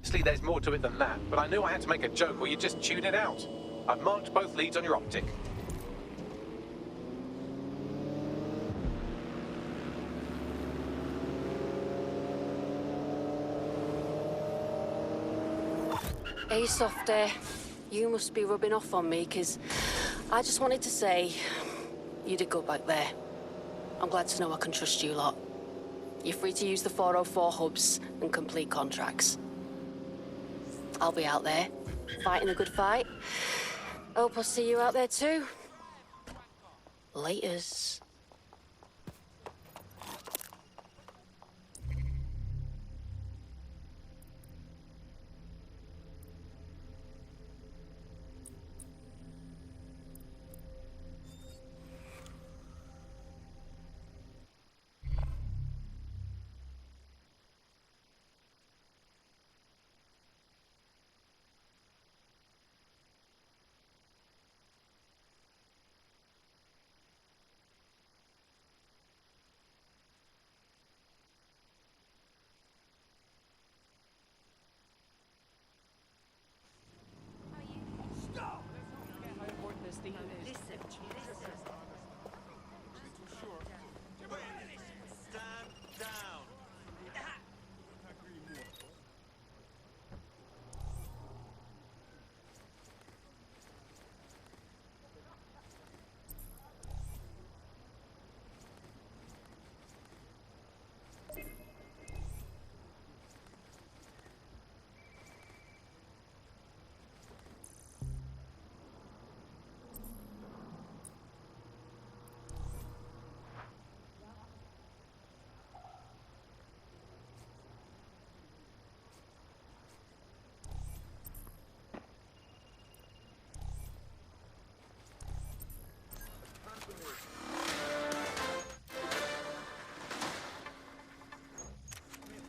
Obviously, there's more to it than that, but I knew I had to make a joke or you'd just tune it out. I've marked both leads on your optic. Hey, Softy. You must be rubbing off on me, 'cause I just wanted to say you did good back there. I'm glad to know I can trust you lot. You're free to use the 404 hubs and complete contracts. I'll be out there, fighting a good fight. Hope I'll see you out there too. Laters.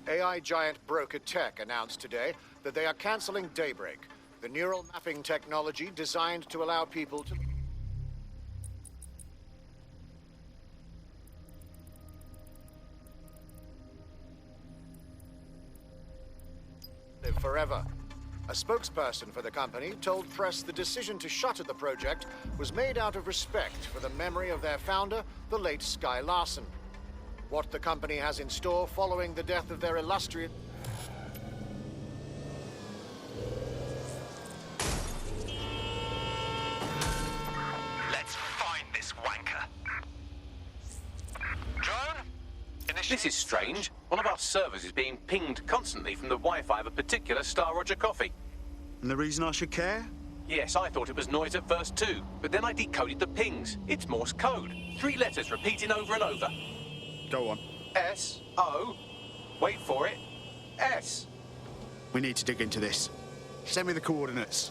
AI giant Broker Tech announced today that they are canceling Daybreak, the neural mapping technology designed to allow people to live forever. A spokesperson for the company told press the decision to shutter the project was made out of respect for the memory of their founder, the late Sky Larson. What the company has in store following the death of their illustrious... Let's find this wanker. Drone? This is strange. One of our servers is being pinged constantly from the Wi-Fi of a particular Star Roger coffee. And the reason I should care? Yes, I thought it was noise at first too, but then I decoded the pings. It's Morse code. 3 letters repeating over and over. Go on. S-O. Wait for it. S. We need to dig into this. Send me the coordinates.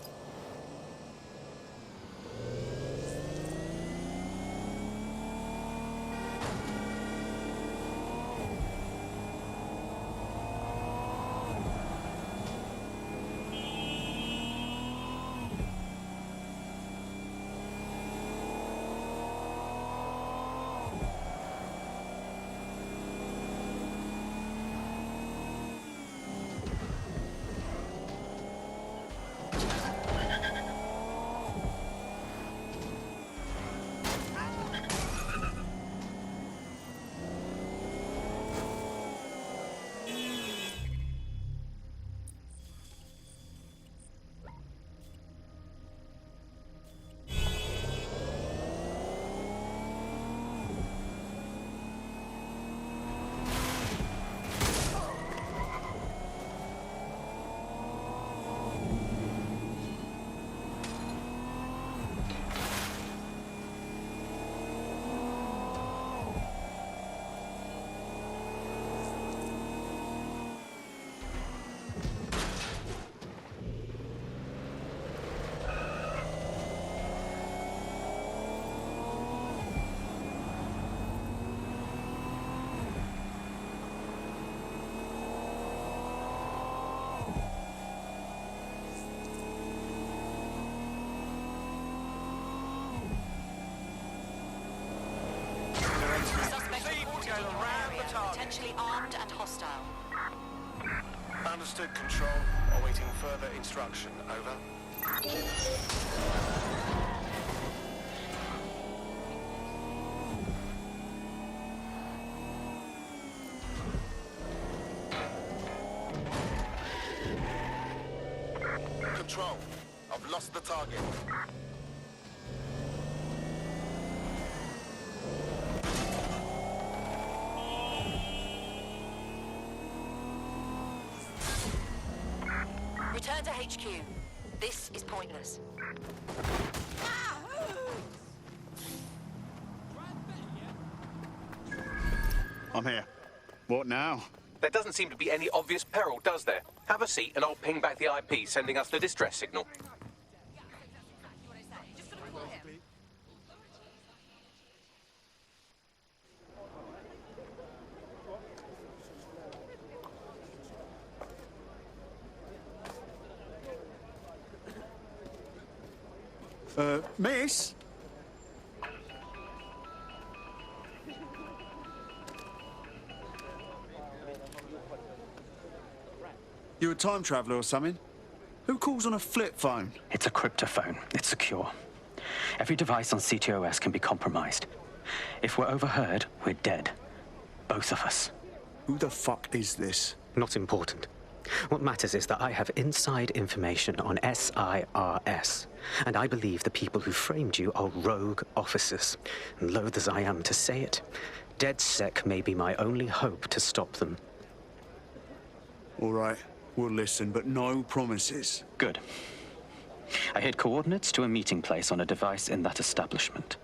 Potentially armed and hostile. Understood, Control. Awaiting further instruction. Over. Control, I've lost the target. Return to HQ. This is pointless. I'm here. What now? There doesn't seem to be any obvious peril, does there? Have a seat and I'll ping back the IP sending us the distress signal. Miss? You a time traveller or something? Who calls on a flip phone? It's a cryptophone. It's secure. Every device on CTOS can be compromised. If we're overheard, we're dead. Both of us. Who the fuck is this? Not important. What matters is that I have inside information on SIRS, and I believe the people who framed you are rogue officers. And loath as I am to say it, DedSec may be my only hope to stop them. All right, we'll listen, but no promises. Good. I hid coordinates to a meeting place on a device in that establishment.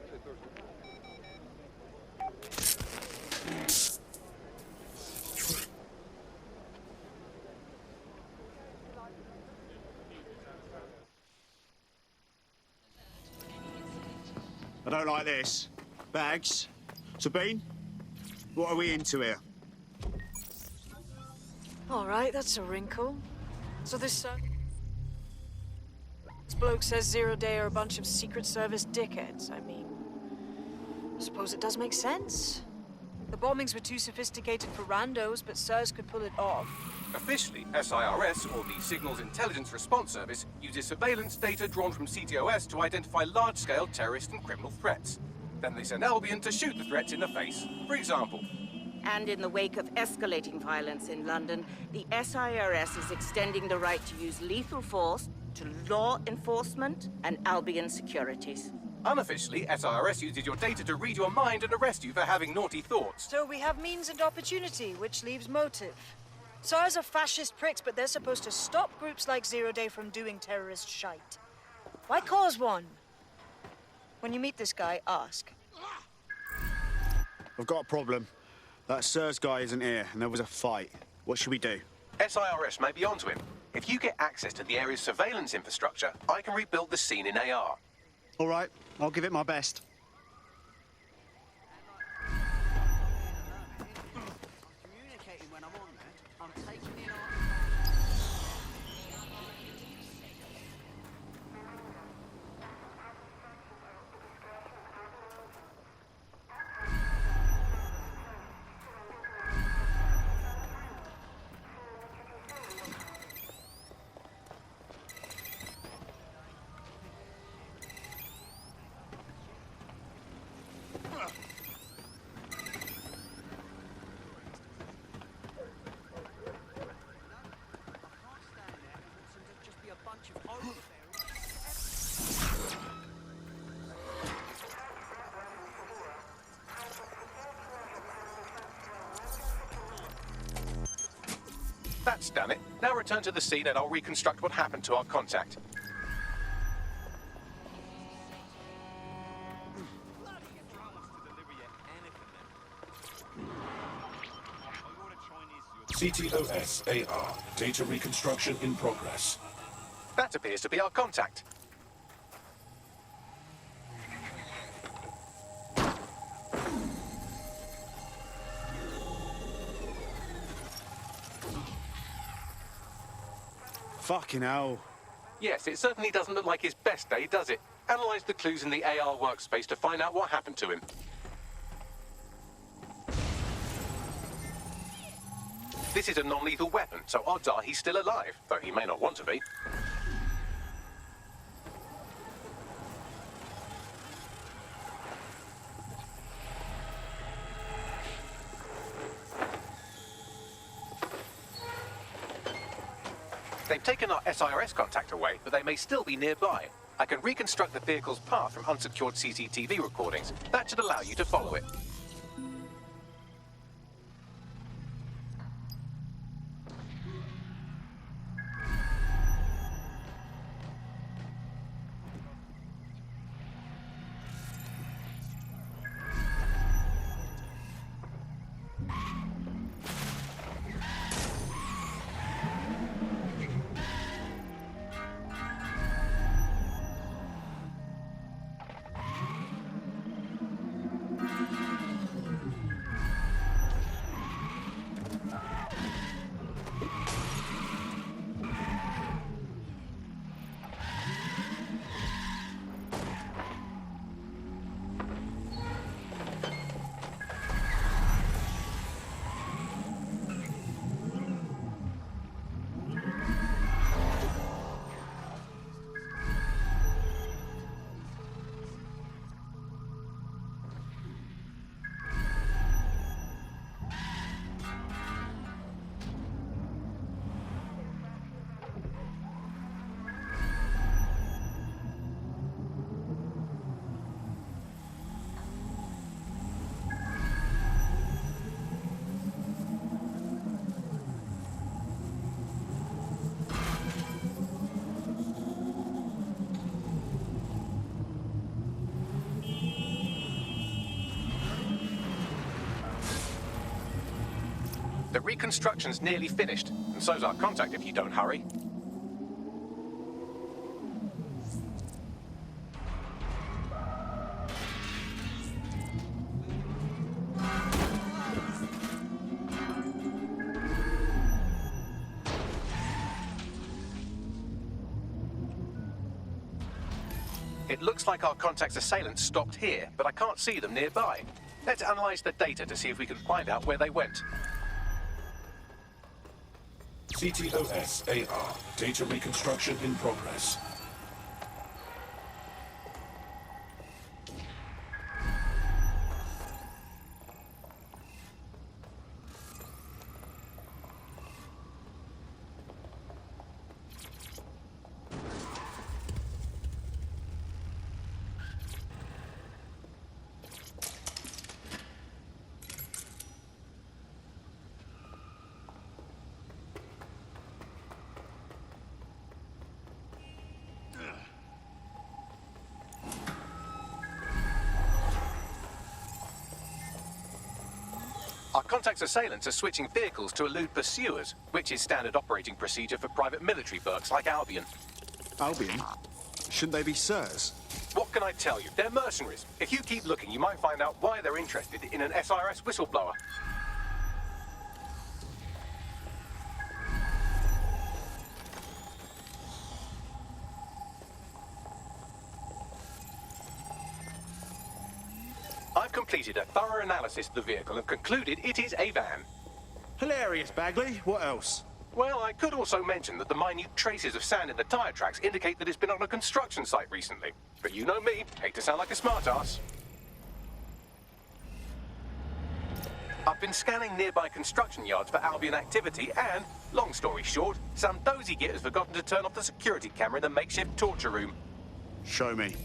I don't like this. Bags? Sabine? What are we into here? All right, that's a wrinkle. So this bloke says Zero Day are a bunch of Secret Service dickheads. I mean, I suppose it does make sense. The bombings were too sophisticated for randos, but SIRS could pull it off. Officially, SIRS, or the Signals Intelligence Response Service, uses surveillance data drawn from CTOS to identify large-scale terrorist and criminal threats. Then they send Albion to shoot the threats in the face. For example, And in the wake of escalating violence in London, the SIRS is extending the right to use lethal force to law enforcement and Albion securities. unofficially, SIRS uses your data to read your mind and arrest you for having naughty thoughts. So we have means and opportunity, which leaves motive. SARS are fascist pricks, but they're supposed to stop groups like Zero Day from doing terrorist shite. Why cause one? When you meet this guy, ask. I've got a problem. That SIRS guy isn't here, and there was a fight. What should we do? SIRS may be onto him. If you get access to the area's surveillance infrastructure, I can rebuild the scene in AR. All right, I'll give it my best. That's done it. Now return to the scene and I'll reconstruct what happened to our contact. CTOS AR. Data reconstruction in progress. That appears to be our contact. Fucking hell. Yes, it certainly doesn't look like his best day, does it? Analyze the clues in the AR workspace to find out what happened to him. This is a non-lethal weapon, so odds are he's still alive, though he may not want to be. They've taken our SIRS contact away, but they may still be nearby. I can reconstruct the vehicle's path from unsecured CCTV recordings. That should allow you to follow it. The reconstruction's nearly finished, and so's our contact if you don't hurry. It looks like our contact's assailants stopped here, but I can't see them nearby. Let's analyze the data to see if we can find out where they went. CTOS-AR. Data reconstruction in progress. Our contact's assailants are switching vehicles to elude pursuers, which is standard operating procedure for private military works like Albion. Albion? Shouldn't they be SIRS? What can I tell you? They're mercenaries. If you keep looking, you might find out why they're interested in an SIRS whistleblower. I've completed a thorough analysis of the vehicle and concluded it is a van. Hilarious, Bagley. What else? Well, I could also mention that the minute traces of sand in the tire tracks indicate that it's been on a construction site recently. But you know me, hate to sound like a smartass. I've been scanning nearby construction yards for Albion activity and, long story short, some dozy git has forgotten to turn off the security camera in the makeshift torture room. Show me.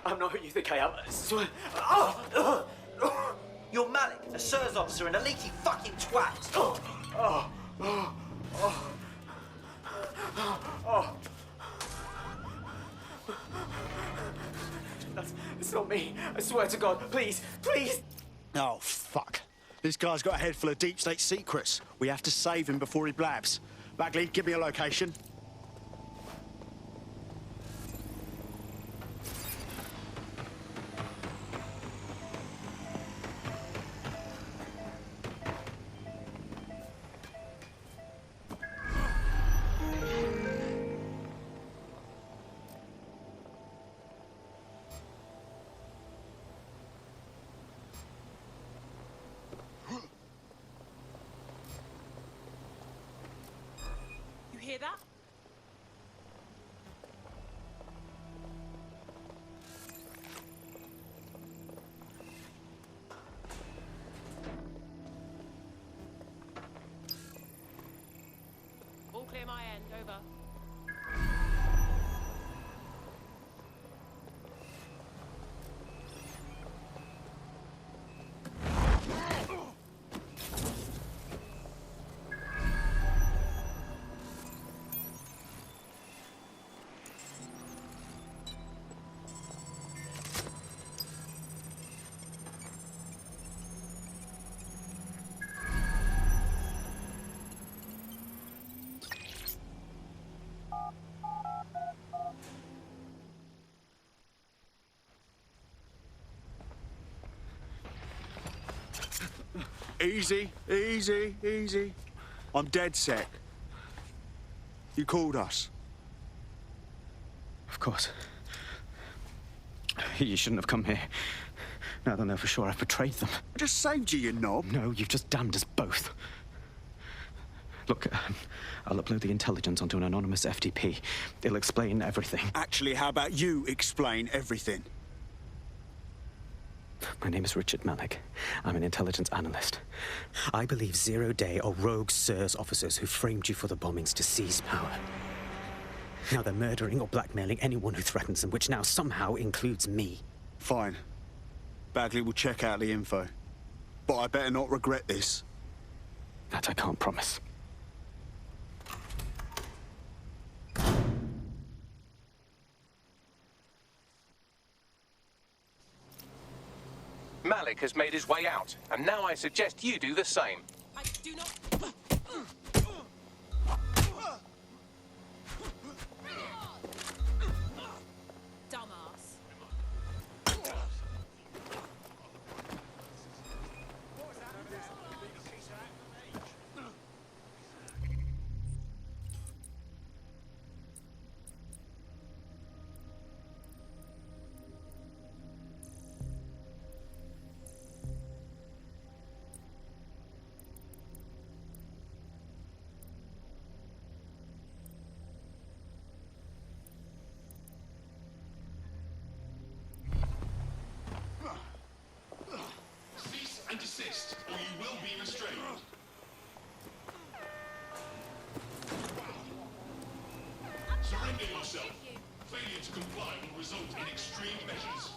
I'm not who you think I am. I swear. You're Malik, a SIRS officer and a leaky fucking twat. It's not me. I swear to God. Please, please. Oh, fuck. This guy's got a head full of deep state secrets. We have to save him before he blabs. Bagley, give me a location. hear that? All clear my end, over. Easy, easy, easy. I'm dead set. You called us. Of course. You shouldn't have come here. Now they'll know for sure I've betrayed them. I just saved you, you knob. No, you've just damned us both. Look, I'll upload the intelligence onto an anonymous FTP. It'll explain everything. Actually, how about you explain everything? My name is Richard Malik. I'm an intelligence analyst. I believe Zero Day are rogue SIRS officers who framed you for the bombings to seize power. Now they're murdering or blackmailing anyone who threatens them, which now somehow includes me. Fine. Bagley will check out the info. But I better not regret this. That I can't promise. Malik has made his way out, and now I suggest you do the same. I do not... Dumbass. Cease and desist, or you will be restrained. Surrender yourself. Failure to comply will result in extreme measures.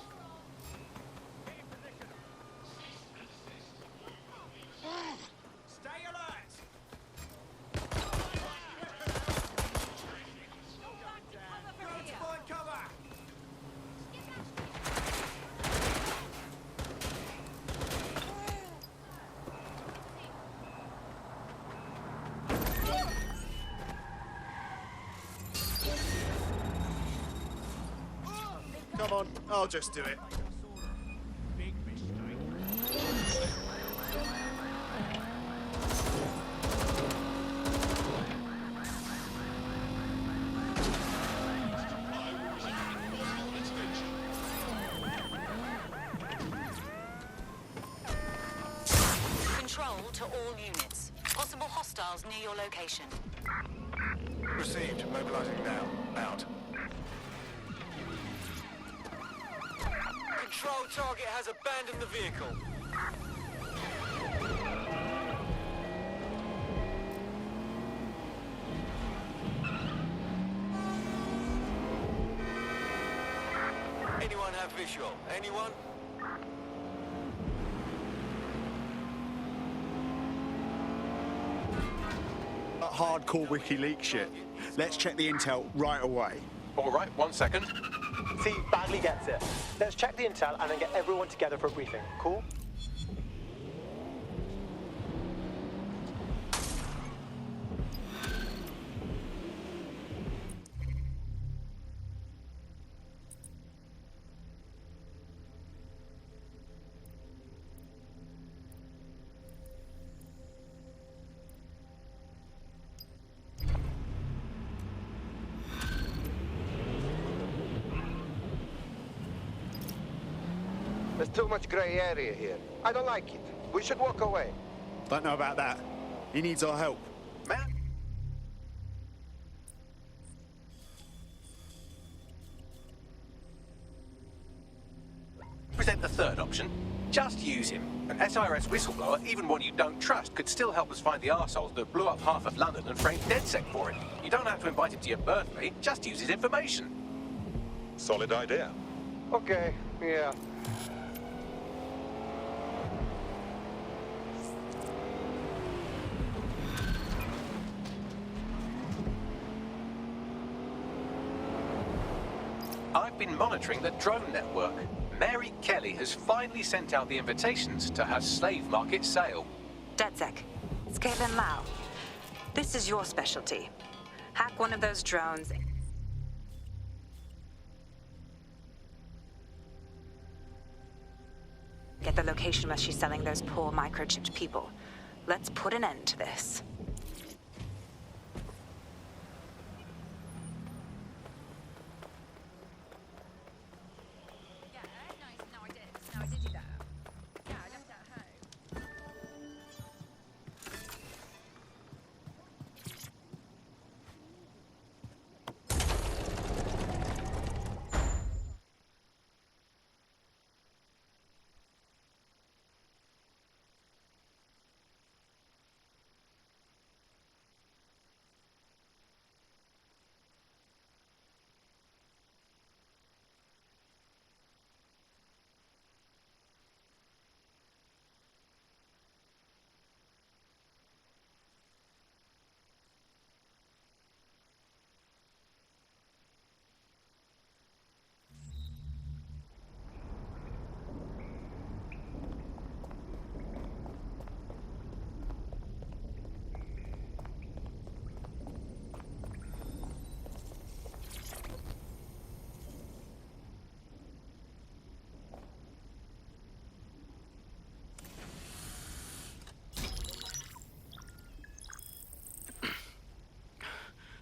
Stay alert! Let's find cover! Come on, I'll just do it. Big mistake. Control to all units. Possible hostiles near your location. Received. Mobilizing now. Out. Control target has abandoned the vehicle. Anyone have visual? Anyone? That hardcore WikiLeaks shit. Let's check the intel right away. All right, 1 second. See, Bagley gets it. Let's check the intel and then get everyone together for a briefing. Cool? There's too much gray area here. I don't like it. We should walk away. Don't know about that. He needs our help. Matt? present a third option. Just use him. An SIRS whistleblower, even one you don't trust, could still help us find the arseholes that blew up half of London and framed DedSec for it. You don't have to invite him to your birthday, just use his information. Solid idea. Okay, yeah. I've been monitoring the drone network. Mary Kelly has finally sent out the invitations to her slave market sale. DedSec, it's Caitlin Lau. This is your specialty. Hack one of those drones. Get the location where she's selling those poor microchipped people. Let's put an end to this.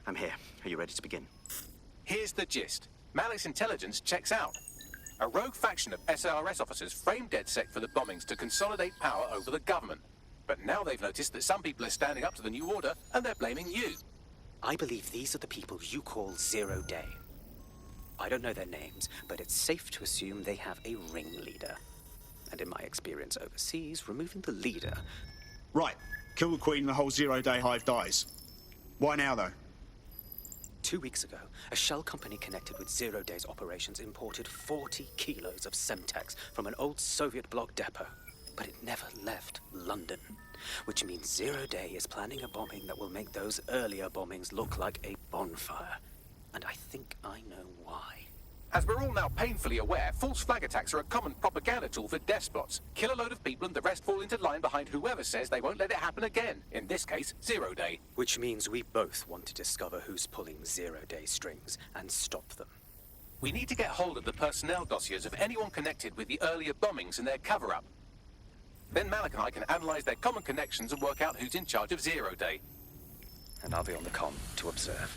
I'm here. Are you ready to begin? Here's the gist. Malik's intelligence checks out. A rogue faction of SIRS officers framed DedSec for the bombings to consolidate power over the government. But now they've noticed that some people are standing up to the new order, and they're blaming you. I believe these are the people you call Zero Day. I don't know their names, but it's safe to assume they have a ringleader. And in my experience overseas, removing the leader... Right. Kill the Queen and the whole Zero Day hive dies. Why now, though? 2 weeks ago, a shell company connected with Zero Day's operations imported 40 kilos of Semtex from an old Soviet bloc depot. But it never left London, which means Zero Day is planning a bombing that will make those earlier bombings look like a bonfire. And I think I know why. As we're all now painfully aware, false flag attacks are a common propaganda tool for despots. Kill a load of people and the rest fall into line behind whoever says they won't let it happen again. In this case, Zero Day. Which means we both want to discover who's pulling Zero Day strings and stop them. We need to get hold of the personnel dossiers of anyone connected with the earlier bombings and their cover-up. Then Malik and I can analyze their common connections and work out who's in charge of Zero Day. And I'll be on the comm to observe.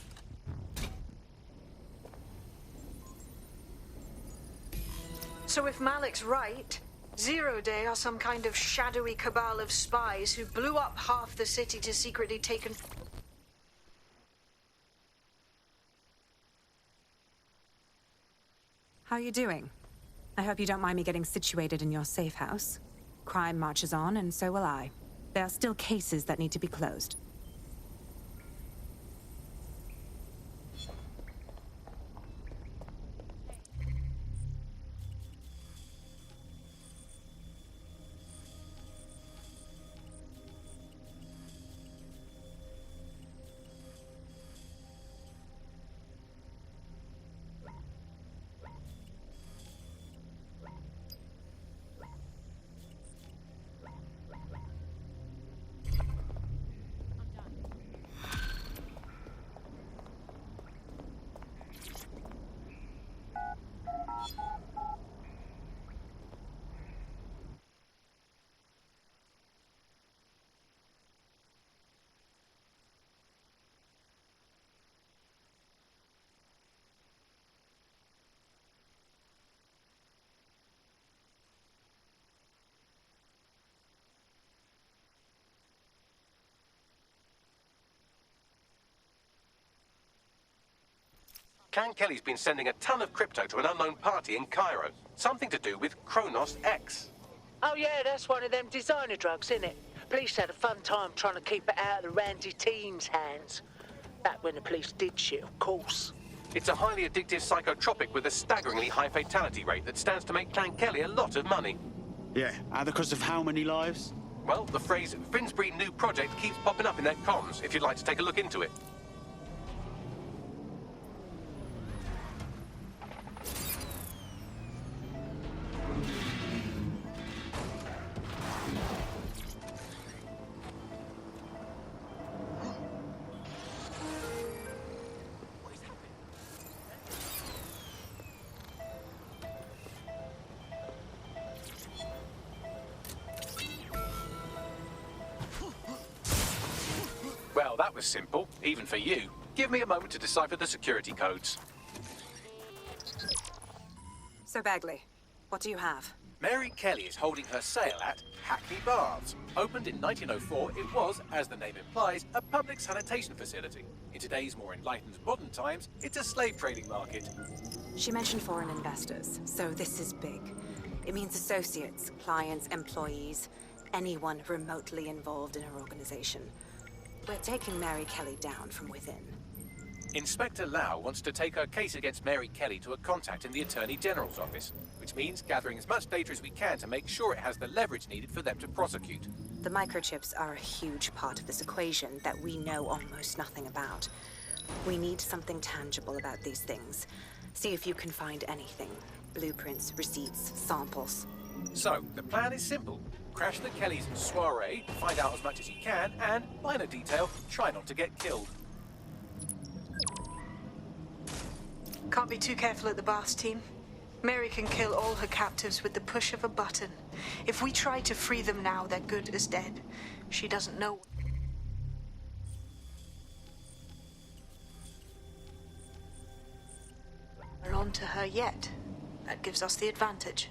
So if Malik's right, Zero Day are some kind of shadowy cabal of spies who blew up half the city to secretly take... How are you doing? I hope you don't mind me getting situated in your safe house. Crime marches on, and so will I. There are still cases that need to be closed. Clan Kelly's been sending a ton of crypto to an unknown party in Cairo. Something to do with Kronos X. Oh yeah, that's one of them designer drugs, isn't it? Police had a fun time trying to keep it out of the randy teens' hands. Back when the police did shit, of course. It's a highly addictive psychotropic with a staggeringly high fatality rate that stands to make Clan Kelly a lot of money. Yeah, and because of how many lives? Well, the phrase Finsbury New Project keeps popping up in their comms, if you'd like to take a look into it. Well, that was simple, even for you. Give me a moment to decipher the security codes. So, Bagley, what do you have? Mary Kelly is holding her sale at Hackney Baths. Opened in 1904, it was, as the name implies, a public sanitation facility. In today's more enlightened modern times, it's a slave trading market. She mentioned foreign investors, so this is big. It means associates, clients, employees, anyone remotely involved in her organization. We're taking Mary Kelly down from within. Inspector Lau wants to take her case against Mary Kelly to a contact in the Attorney General's office, which means gathering as much data as we can to make sure it has the leverage needed for them to prosecute. The microchips are a huge part of this equation that we know almost nothing about. We need something tangible about these things. See if you can find anything. Blueprints, receipts, samples. So, the plan is simple. Crash the Kellys' soiree, find out as much as you can, and, minor detail, try not to get killed. Can't be too careful at the Baths team. Mary can kill all her captives with the push of a button. If we try to free them now, they're good as dead. She doesn't know. We're on to her yet. That gives us the advantage.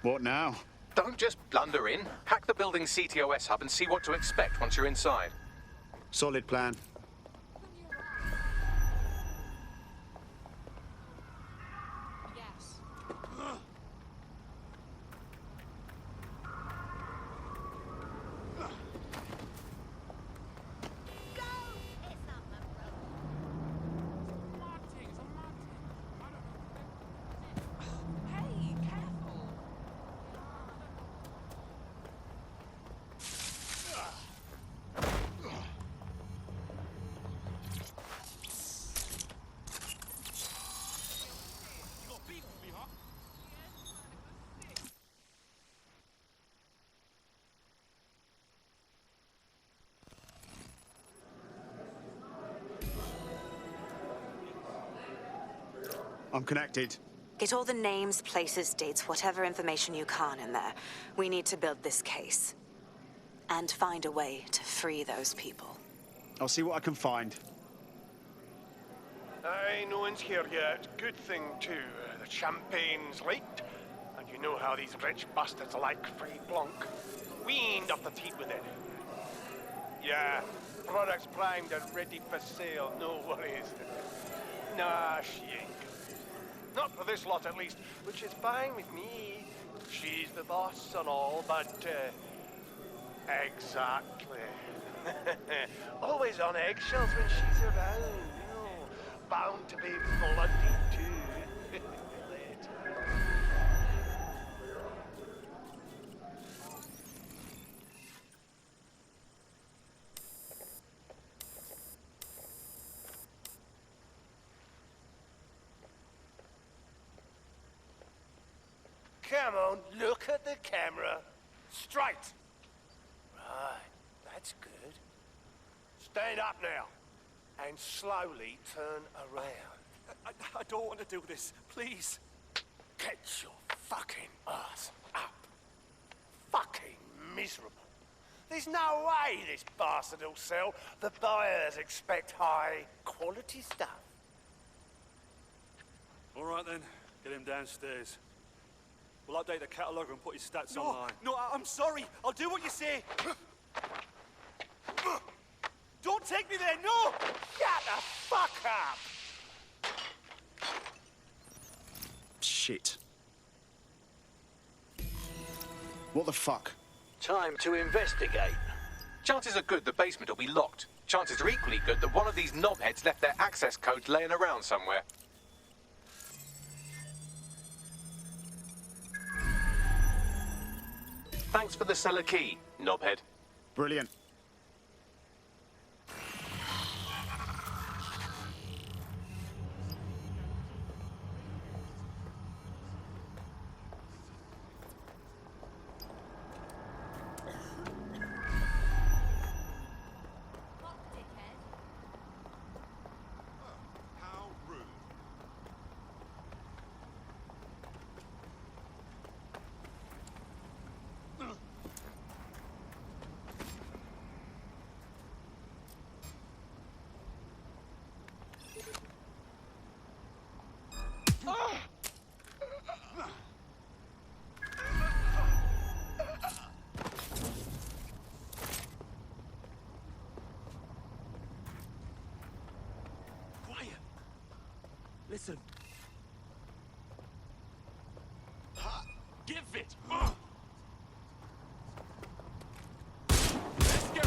What now? Don't just blunder in. Hack the building's CTOS hub and see what to expect once you're inside. Solid plan. I'm connected. Get all the names, places, dates, whatever information you can in there. We need to build this case. And find a way to free those people. I'll see what I can find. Aye, no one's here yet. Good thing, too. The champagne's late. And you know how these rich bastards like free blanc. We ain't off the teat with it. Yeah, products primed and ready for sale. No worries. Nah, she ain't. Not for this lot, at least, which is fine with me. She's the boss and all, but, exactly. Always on eggshells when she's around, you know. Bound to be bloody, too. Come on, look at the camera. Straight. Right, that's good. Stand up now, and slowly turn around. I don't want to do this, please. Get your fucking ass up. Fucking miserable. There's no way this bastard will sell. The buyers expect high quality stuff. All right then, get him downstairs. We'll update the catalogue and put his stats No, online. no, I'm sorry. I'll do what you say. Don't take me there, no! Shut the fuck up! Shit. What the fuck? Time to investigate. Chances are good the basement will be locked. Chances are equally good that one of these knobheads left their access codes laying around somewhere. Thanks for the cellar key, knobhead. Brilliant. Listen. Give it! Let's go!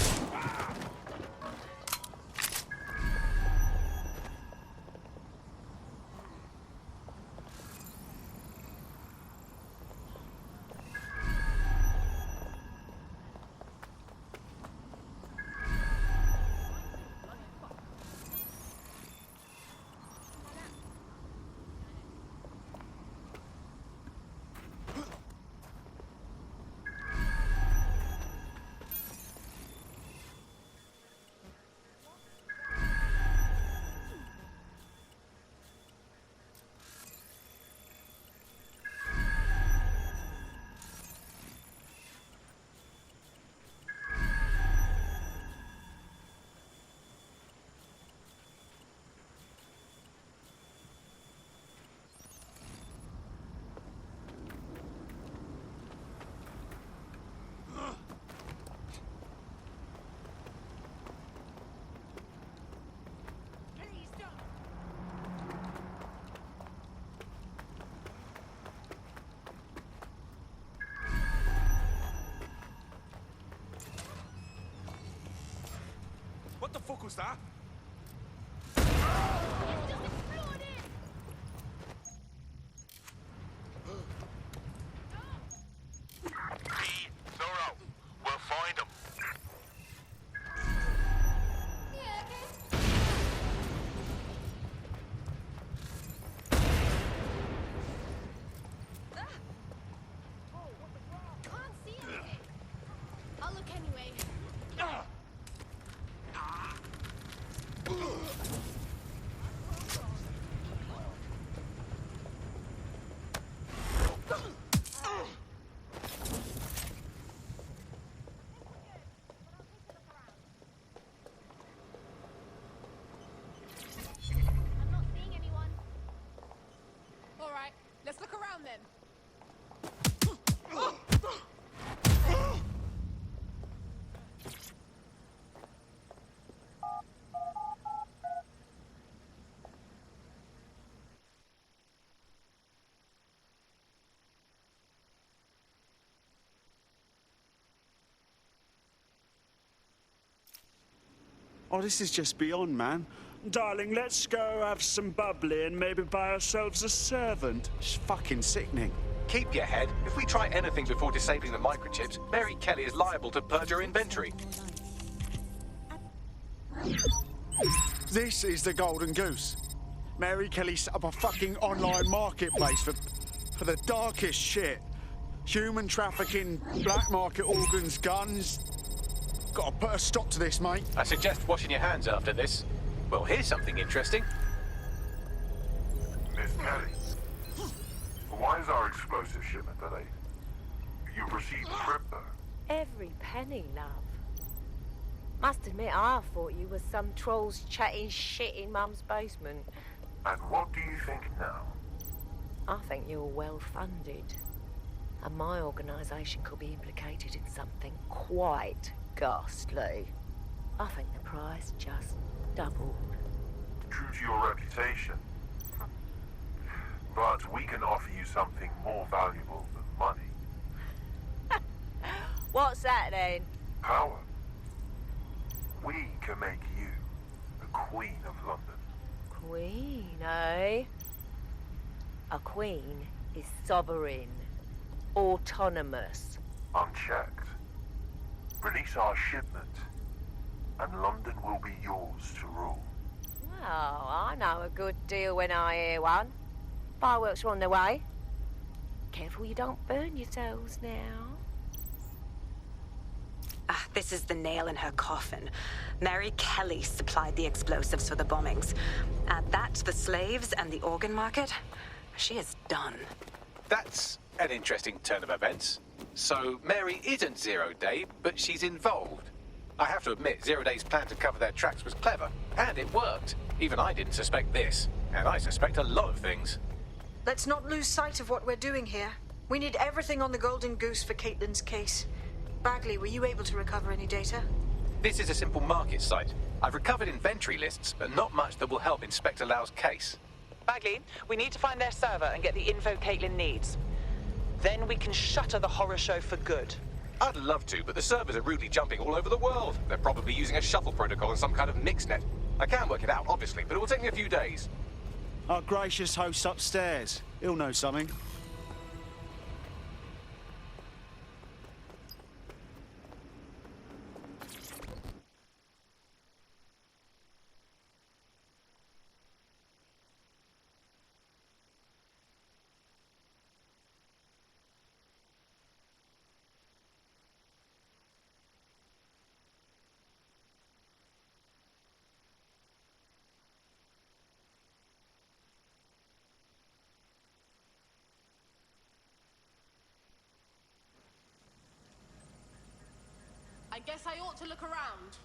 What the fuck was that? Zorro, we'll find him. Can't see anything. I'll look anyway. down them. Oh, this is just beyond, man. Darling, let's go have some bubbly and maybe buy ourselves a servant. It's fucking sickening. Keep your head. If we try anything before disabling the microchips, Mary Kelly is liable to purge her inventory. This is the Golden Goose. Mary Kelly set up a fucking online marketplace for the darkest shit. Human trafficking, black market organs, guns. Gotta put a stop to this, mate. I suggest washing your hands after this. Well, here's something interesting. Miss Kelly, why is our explosive shipment delayed? You've received crypto. Every penny, love. Must admit, I thought you were some trolls chatting shit in Mum's basement. And what do you think now? I think you're well funded. And my organisation could be implicated in something quite ghastly. I think the price just doubled. True to your reputation. But we can offer you something more valuable than money. What's that then? Power. We can make you the Queen of London. Queen, eh? A queen is sovereign, autonomous. Unchecked. Release our shipment, and London will be yours to rule. Well, I know a good deal when I hear one. Fireworks are on the way. Careful you don't burn yourselves now. Ah, this is the nail in her coffin. Mary Kelly supplied the explosives for the bombings. Add that to the slaves and the organ market, she is done. That's an interesting turn of events. So, Mary isn't Zero Day, but she's involved. I have to admit, Zero Day's plan to cover their tracks was clever, and it worked. Even I didn't suspect this, and I suspect a lot of things. Let's not lose sight of what we're doing here. We need everything on the Golden Goose for Caitlin's case. Bagley, were you able to recover any data? This is a simple market site. I've recovered inventory lists, but not much that will help Inspector Lau's case. Bagley, we need to find their server and get the info Caitlin needs. Then we can shutter the horror show for good. I'd love to, but the servers are rudely jumping all over the world. They're probably using a shuttle protocol and some kind of mixnet. I can work it out, obviously, but it will take me a few days. Our gracious host upstairs. He'll know something. I guess I ought to look around.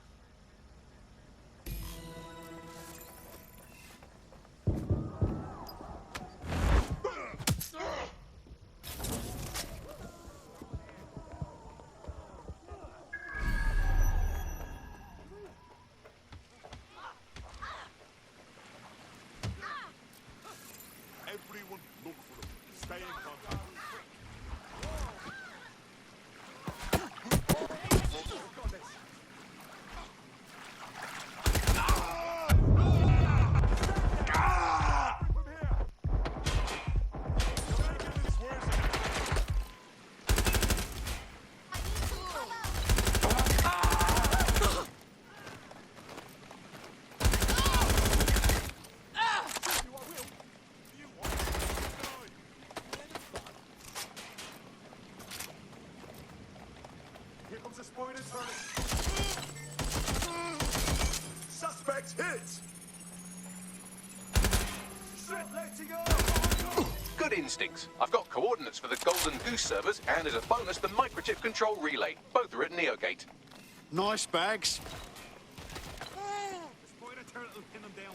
Everyone look for them. Stay in contact. Suspect hit! Good instincts. I've got coordinates for the Golden Goose servers, and as a bonus, the microchip control relay. Both are at Neogate. Nice bags. Spider turtle, pin them down.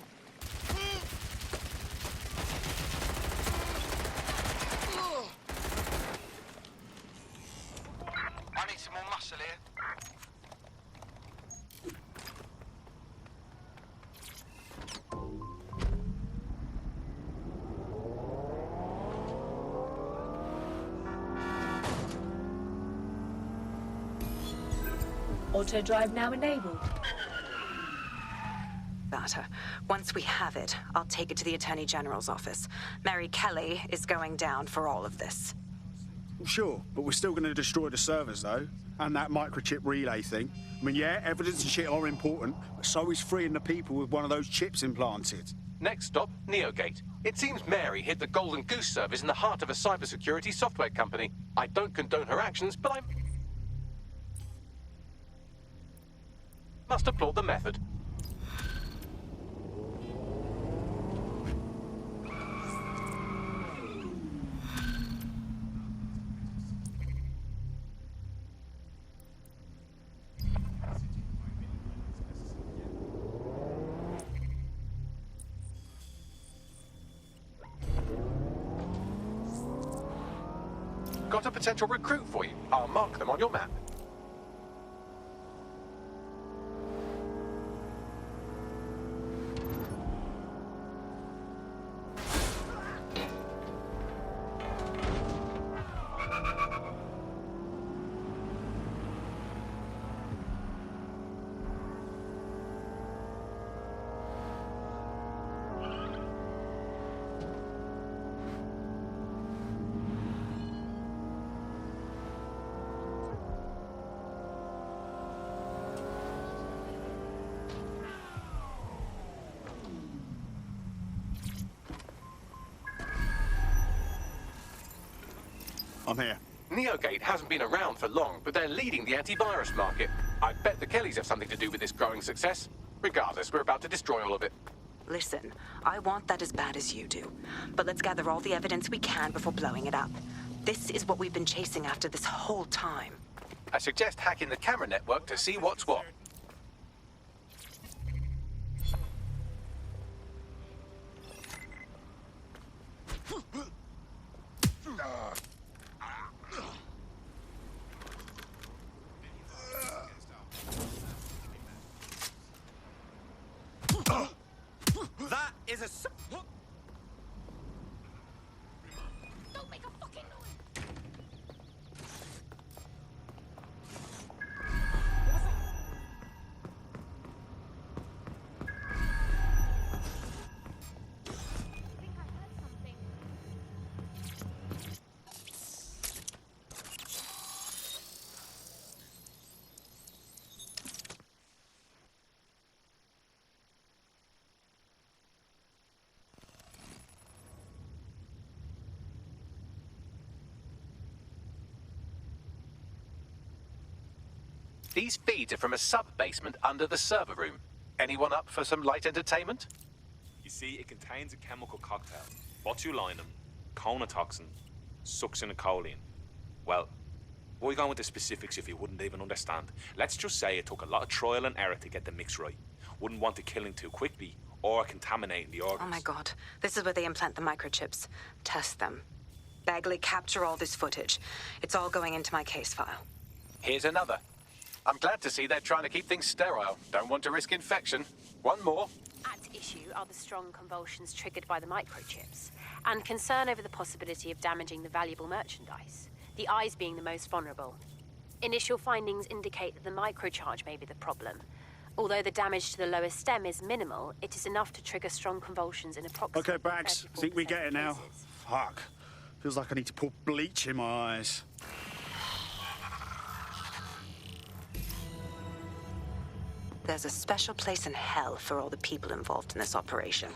Auto drive now enabled. Data. Once we have it, I'll take it to the Attorney General's office. Mary Kelly is going down for all of this. Sure, but we're still going to destroy the servers, though. And that microchip relay thing. I mean, yeah, evidence and shit are important, but so is freeing the people with one of those chips implanted. Next stop, Neogate. It seems Mary hid the Golden Goose service in the heart of a cybersecurity software company. I don't condone her actions, but I must applaud the method. Got a potential recruit for you. I'll mark them on your map. I'm here. Neogate hasn't been around for long, but they're leading the antivirus market. I bet the Kellys have something to do with this growing success. Regardless, we're about to destroy all of it. Listen, I want that as bad as you do. But let's gather all the evidence we can before blowing it up. This is what we've been chasing after this whole time. I suggest hacking the camera network to see what's what. That is a... Don't make a fucking noise! These feeds are from a sub-basement under the server room. Anyone up for some light entertainment? You see, it contains a chemical cocktail. Botulinum, conotoxin, succinylcholine. Well, why go into specifics if you wouldn't even understand? Let's just say it took a lot of trial and error to get the mix right. Wouldn't want it killing too quickly or contaminating the organs. Oh my god. This is where they implant the microchips. Test them. Bagley, capture all this footage. It's all going into my case file. Here's another. I'm glad to see they're trying to keep things sterile. Don't want to risk infection. One more. At issue are the strong convulsions triggered by the microchips, and concern over the possibility of damaging the valuable merchandise, the eyes being the most vulnerable. Initial findings indicate that the microcharge may be the problem. Although the damage to the lower stem is minimal, it is enough to trigger strong convulsions in approximately Okay, Bags, think we get it now? cases. Fuck. Feels like I need to pour bleach in my eyes. There's a special place in hell for all the people involved in this operation.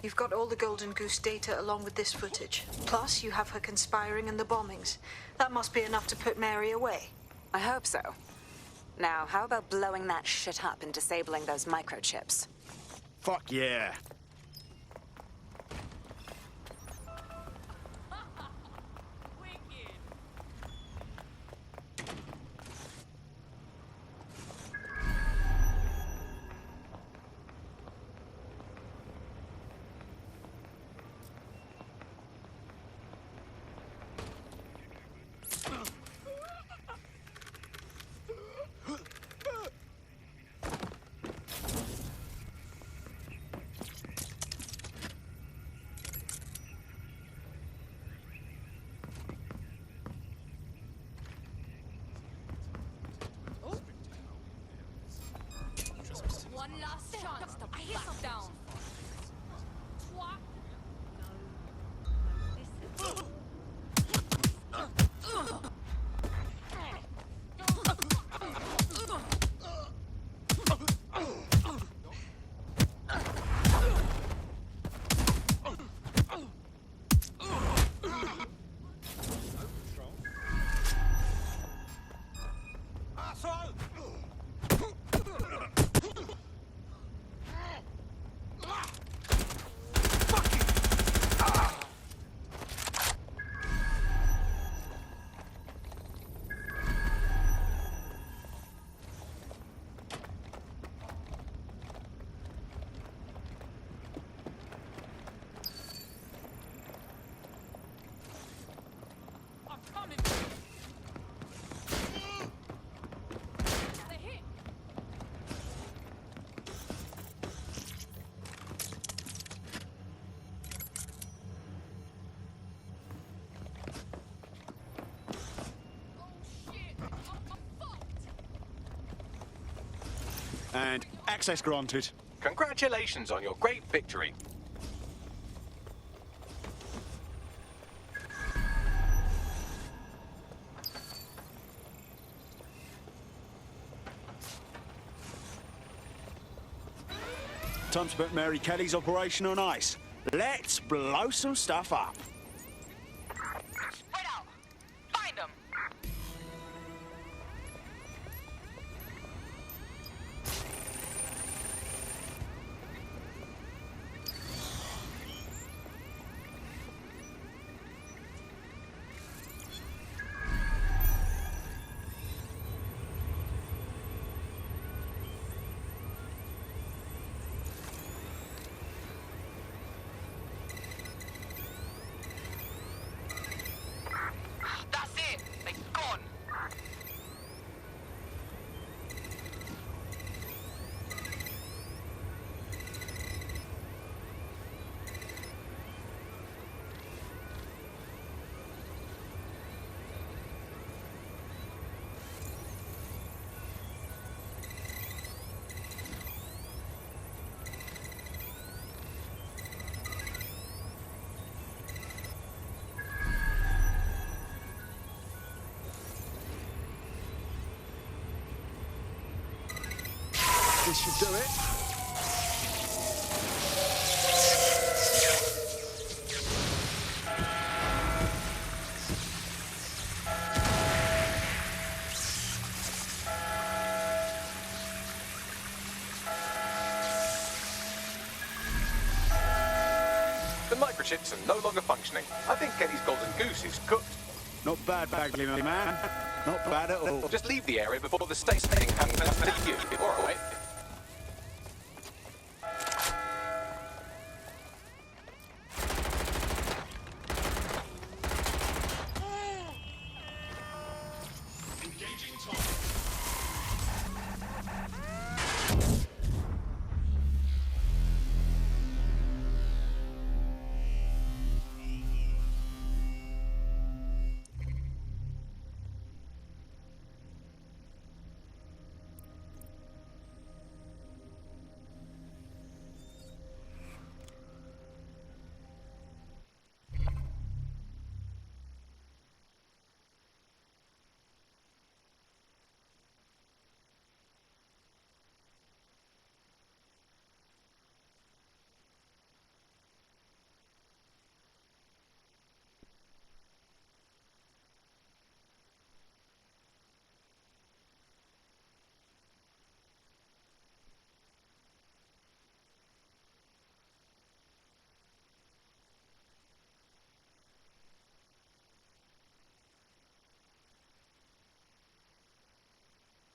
You've got all the Golden Goose data along with this footage. Plus, you have her conspiring in the bombings. That must be enough to put Mary away. I hope so. Now, how about blowing that shit up and disabling those microchips? Fuck yeah. chance to back down. Twat. And access granted. Congratulations on your great victory. Time to put Mary Kelly's operation on ice. Let's blow some stuff up. Spread out. Find them. That's it. They're gone. This should do it. The microchips are no longer functioning. I think Kelly's golden goose is cooked. Not bad, Bagley, my man. Not bad at all. Just leave the area before the state thing happens to you. All right.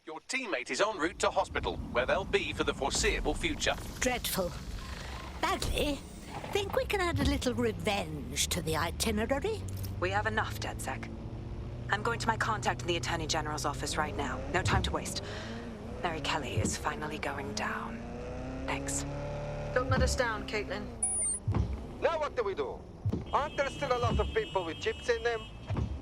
Your teammate is en route to hospital, where they'll be for the foreseeable future. Dreadful. Bagley, think we can add a little revenge to the itinerary? We have enough, DedSec. I'm going to my contact in the Attorney General's office right now. No time to waste. Mary Kelly is finally going down. Thanks. Don't let us down, Caitlin. Now what do we do? Aren't there still a lot of people with chips in them?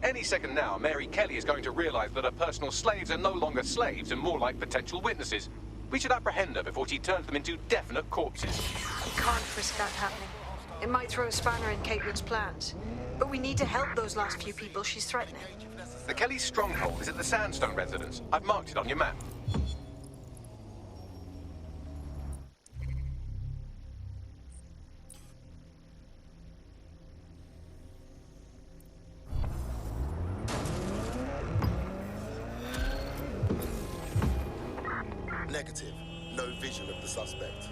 Any second now, Mary Kelly is going to realize that her personal slaves are no longer slaves and more like potential witnesses. We should apprehend her before she turns them into definite corpses. We can't risk that happening. It might throw a spanner in Caitlin's plans. But we need to help those last few people she's threatening. The Kelly stronghold is at the Sandstone residence. I've marked it on your map. Negative. No vision of the suspect.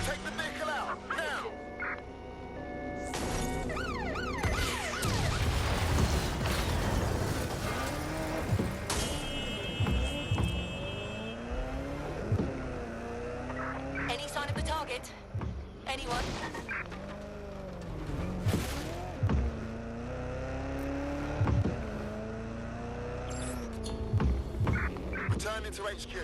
Take the vehicle out, now! Any sign of the target? Anyone? Returning to HQ.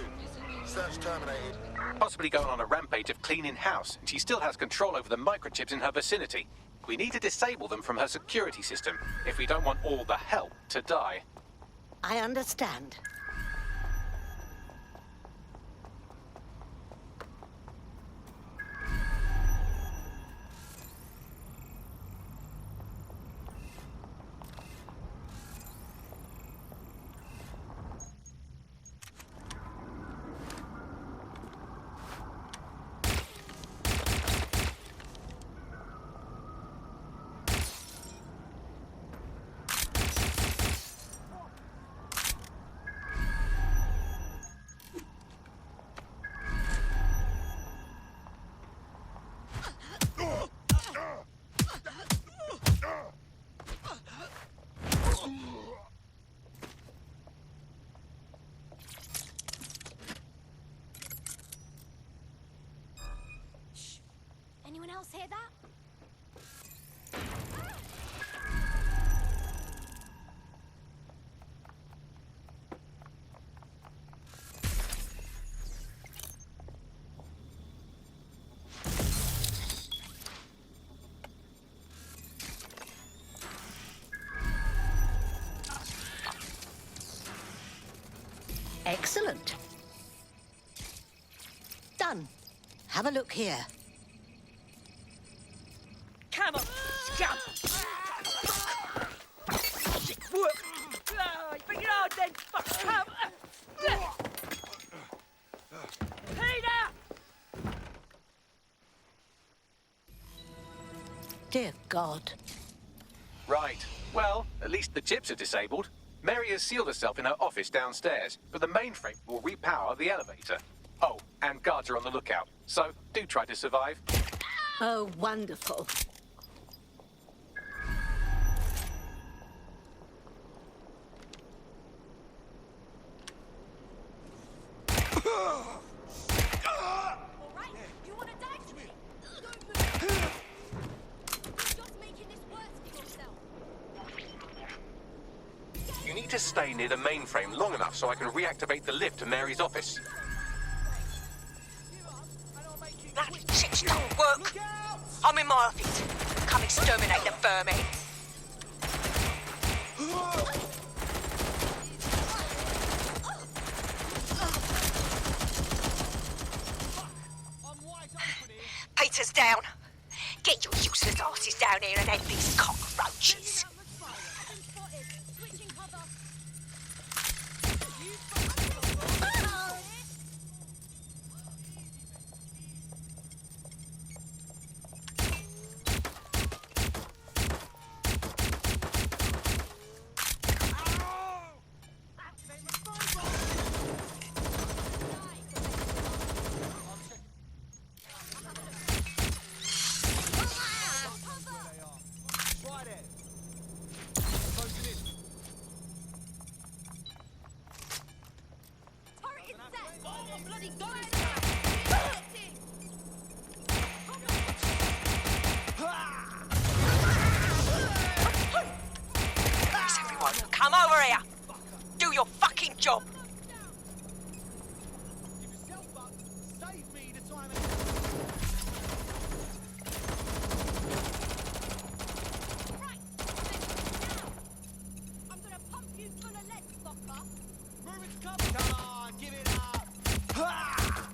Search terminated. Possibly going on a rampage of cleaning house, and she still has control over the microchips in her vicinity. We need to disable them from her security system if we don't want all the help to die. I understand. Anyone else hear that? Excellent. Done. Have a look here. Come on, scum! Shit, work! Bring it on then, fuck, come! Peter! Dear God. Right. Well, at least the chips are disabled. Mary has sealed herself in her office downstairs, but the mainframe will repower the elevator. Oh, and guards are on the lookout, so do try to survive. Oh, wonderful. You need to stay near the mainframe long enough so I can reactivate the lift to Mary's office. Bloody chips don't work. I'm in my office. Come exterminate the vermin. Peter's down. Get your useless asses down here and end these cockroaches. job. Come on, give it up! Ha!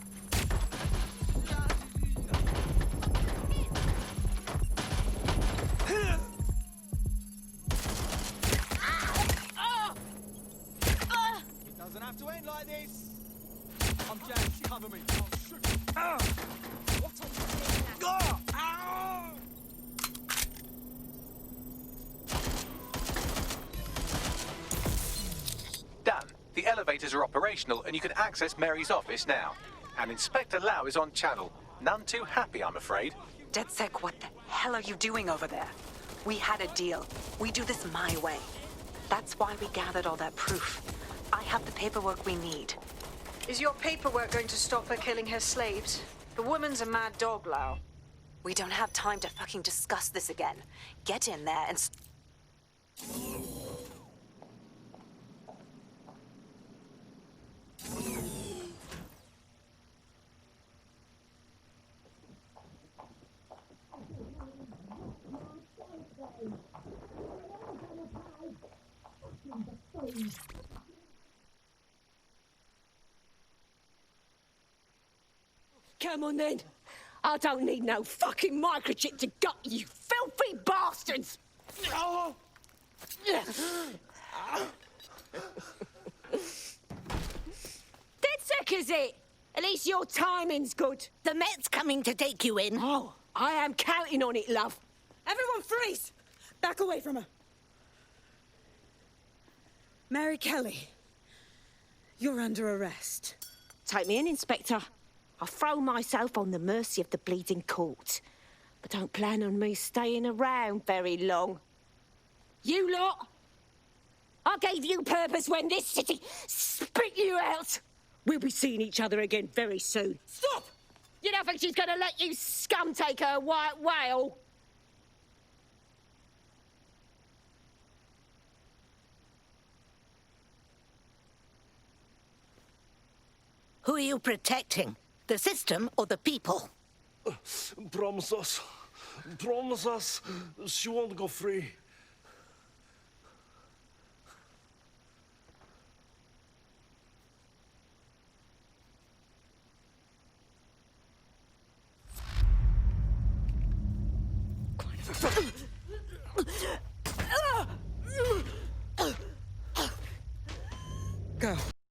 It doesn't have to end like this. I'm James, cover me. I'll shoot you. What Done. The elevators are operational and you can access Mary's office now. And Inspector Lau is on channel. None too happy, I'm afraid. DedSec, what the hell are you doing over there? We had a deal. We do this my way. That's why we gathered all that proof. I have the paperwork we need. Is your paperwork going to stop her killing her slaves? The woman's a mad dog, Lau. We don't have time to fucking discuss this again. Get in there and... Come on then. I don't need no fucking microchip to gut you, filthy bastards! Oh. DedSec, is it? At least your timing's good. The Met's coming to take you in. Oh, I am counting on it, love. Everyone freeze! Back away from her. Mary Kelly, you're under arrest. Take me in, Inspector. I'll throw myself on the mercy of the bleeding court. But don't plan on me staying around very long. You lot! I gave you purpose when this city spit you out! We'll be seeing each other again very soon. Stop! You don't think she's gonna let you scum take her white whale? Who are you protecting? The system or the people? Promise us. Promise us she won't go free.